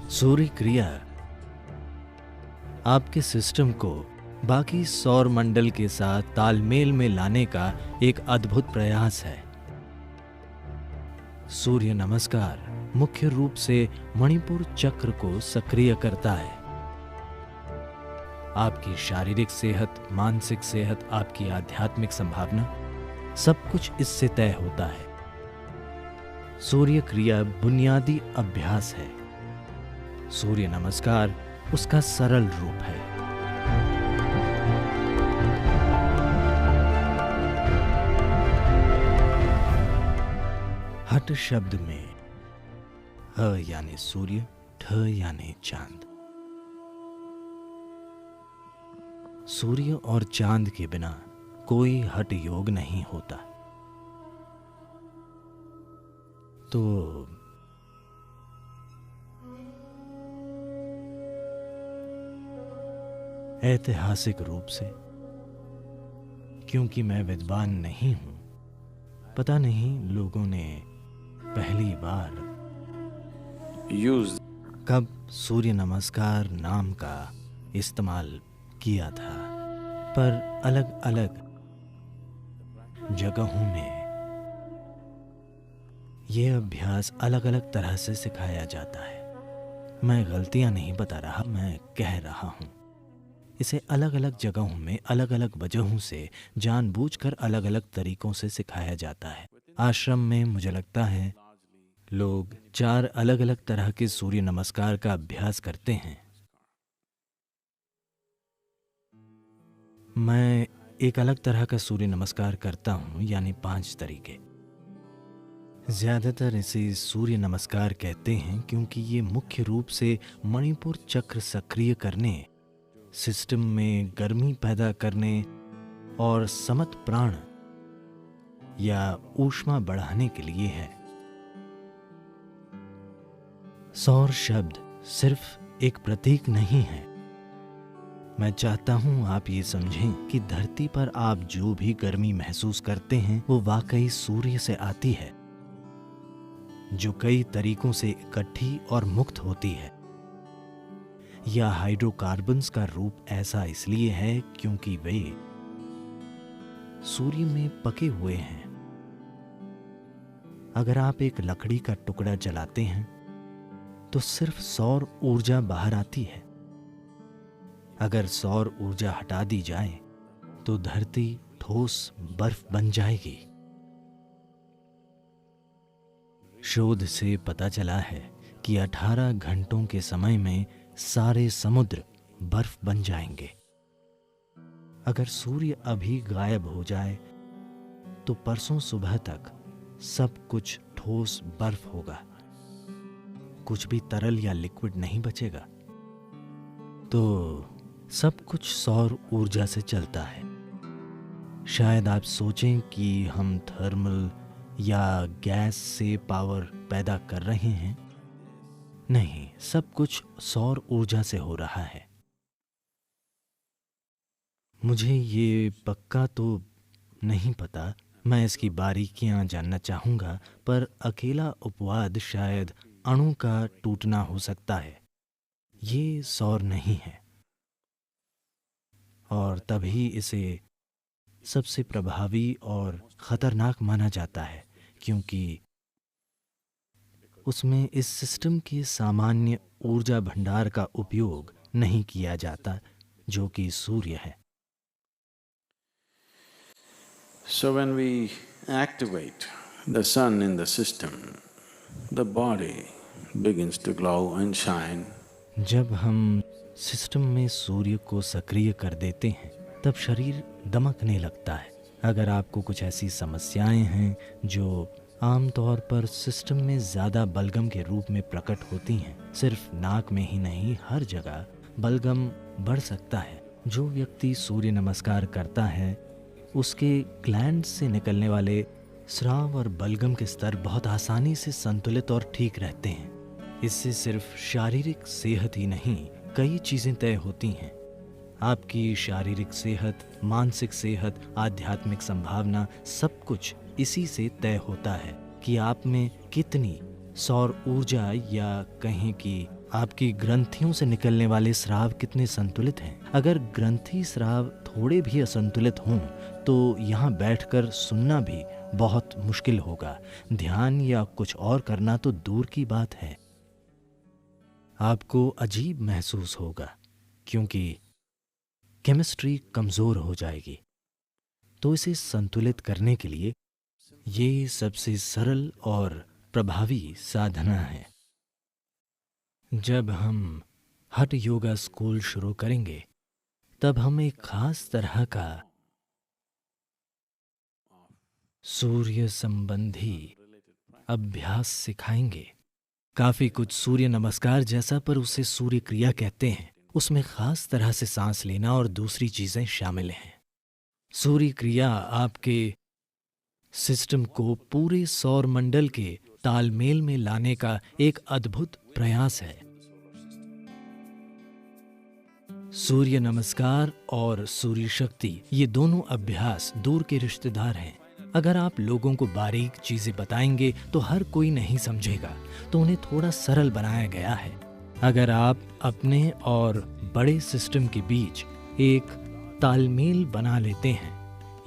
सूर्य क्रिया आपके सिस्टम को बाकी सौर मंडल के साथ तालमेल में लाने का एक अद्भुत प्रयास है। सूर्य नमस्कार मुख्य रूप से मणिपुर चक्र को सक्रिय करता है। आपकी शारीरिक सेहत, मानसिक सेहत, आपकी आध्यात्मिक संभावना सब कुछ इससे तय होता है। सूर्य क्रिया बुनियादी अभ्यास है। सूर्य नमस्कार उसका सरल रूप है। हठ शब्द में ह यानी सूर्य, ठ यानी चांद। सूर्य और चांद के बिना कोई हठ योग नहीं होता। तो ऐतिहासिक रूप से, क्योंकि मैं विद्वान नहीं हूं, पता नहीं लोगों ने पहली बार कब सूर्य नमस्कार नाम का इस्तेमाल किया था, पर अलग अलग जगहों में यह अभ्यास अलग अलग तरह से सिखाया जाता है। मैं गलतियां नहीं बता रहा, मैं कह रहा हूं। इसे अलग अलग जगहों में अलग अलग वजहों से जानबूझकर अलग अलग तरीकों से सिखाया जाता है। आश्रम में मुझे लगता है लोग 4 अलग अलग तरह के सूर्य नमस्कार का अभ्यास करते हैं। मैं एक अलग तरह का सूर्य नमस्कार करता हूं, यानी 5 तरीके। ज्यादातर इसे सूर्य नमस्कार कहते हैं क्योंकि ये मुख्य रूप से मणिपुर चक्र सक्रिय करने, सिस्टम में गर्मी पैदा करने और समत प्राण या ऊष्मा बढ़ाने के लिए है। सौर शब्द सिर्फ एक प्रतीक नहीं है। मैं चाहता हूं आप ये समझें कि धरती पर आप जो भी गर्मी महसूस करते हैं वो वाकई सूर्य से आती है, जो कई तरीकों से इकट्ठी और मुक्त होती है। या हाइड्रोकार्बन्स का रूप ऐसा इसलिए है क्योंकि वे सूर्य में पके हुए हैं। अगर आप एक लकड़ी का टुकड़ा जलाते हैं तो सिर्फ सौर ऊर्जा बाहर आती है। अगर सौर ऊर्जा हटा दी जाए तो धरती ठोस बर्फ बन जाएगी। शोध से पता चला है कि 18 घंटों के समय में सारे समुद्र बर्फ बन जाएंगे। अगर सूर्य अभी गायब हो जाए तो परसों सुबह तक सब कुछ ठोस बर्फ होगा, कुछ भी तरल या लिक्विड नहीं बचेगा। तो सब कुछ सौर ऊर्जा से चलता है। शायद आप सोचें कि हम थर्मल या गैस से पावर पैदा कर रहे हैं। नहीं, सब कुछ सौर ऊर्जा से हो रहा है। मुझे ये पक्का तो नहीं पता, मैं इसकी बारीकियां जानना चाहूंगा, पर अकेला उपवाद शायद अणु का टूटना हो सकता है। ये सौर नहीं है और तभी इसे सबसे प्रभावी और खतरनाक माना जाता है क्योंकि उसमें इस सिस्टम के सामान्य ऊर्जा भंडार का उपयोग नहीं किया जाता, जो कि सूर्य है। So when we activate the sun in the system, the body begins to glow and shine. जब हम सिस्टम में सूर्य को सक्रिय कर देते हैं तब शरीर दमकने लगता है। अगर आपको कुछ ऐसी समस्याएं हैं जो आमतौर पर सिस्टम में ज़्यादा बलगम के रूप में प्रकट होती हैं, सिर्फ नाक में ही नहीं हर जगह बलगम बढ़ सकता है। जो व्यक्ति सूर्य नमस्कार करता है उसके ग्लैंड से निकलने वाले स्राव और बलगम के स्तर बहुत आसानी से संतुलित और ठीक रहते हैं। इससे सिर्फ शारीरिक सेहत ही नहीं, कई चीज़ें तय होती हैं। आपकी शारीरिक सेहत, मानसिक सेहत, आध्यात्मिक संभावना सब कुछ इसी से तय होता है कि आप में कितनी सौर ऊर्जा या कहें कि आपकी ग्रंथियों से निकलने वाले स्राव कितने संतुलित हैं। अगर ग्रंथि स्राव थोड़े भी असंतुलित हों तो यहाँ बैठकर सुनना भी बहुत मुश्किल होगा। ध्यान या कुछ और करना तो दूर की बात है। आपको अजीब महसूस होगा क्योंकि केमिस्ट्री कमजोर हो जाएगी। तो इसे संतुलित करने के लिए ये सबसे सरल और प्रभावी साधना है। जब हम हठ योगा स्कूल शुरू करेंगे तब हम एक खास तरह का सूर्य संबंधी अभ्यास सिखाएंगे। काफी कुछ सूर्य नमस्कार जैसा, पर उसे सूर्य क्रिया कहते हैं। उसमें खास तरह से सांस लेना और दूसरी चीजें शामिल हैं। सूर्य क्रिया आपके सिस्टम को पूरे सौर मंडल के तालमेल में लाने का एक अद्भुत प्रयास है। सूर्य नमस्कार और सूर्य शक्ति ये दोनों अभ्यास दूर के रिश्तेदार हैं। अगर आप लोगों को बारीक चीजें बताएंगे तो हर कोई नहीं समझेगा, तो उन्हें थोड़ा सरल बनाया गया है। अगर आप अपने और बड़े सिस्टम के बीच एक तालमेल बना लेते हैं,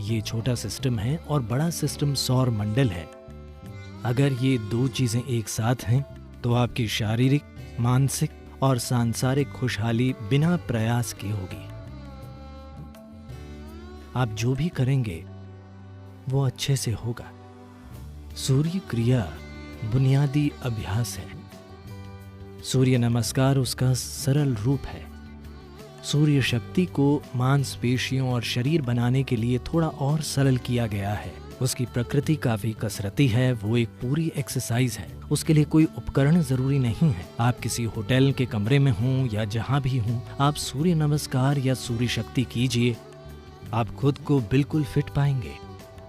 ये छोटा सिस्टम है और बड़ा सिस्टम सौर मंडल है, अगर ये दो चीजें एक साथ हैं तो आपकी शारीरिक, मानसिक और सांसारिक खुशहाली बिना प्रयास के होगी। आप जो भी करेंगे वो अच्छे से होगा। सूर्य क्रिया बुनियादी अभ्यास है। सूर्य नमस्कार उसका सरल रूप है। सूर्य शक्ति को मांसपेशियों और शरीर बनाने के लिए थोड़ा और सरल किया गया है। उसकी प्रकृति काफी कसरती है, वो एक पूरी एक्सरसाइज है। उसके लिए कोई उपकरण जरूरी नहीं है। आप किसी होटल के कमरे में हों या जहां भी हों, आप सूर्य नमस्कार या सूर्य शक्ति कीजिए, आप खुद को बिल्कुल फिट पाएंगे।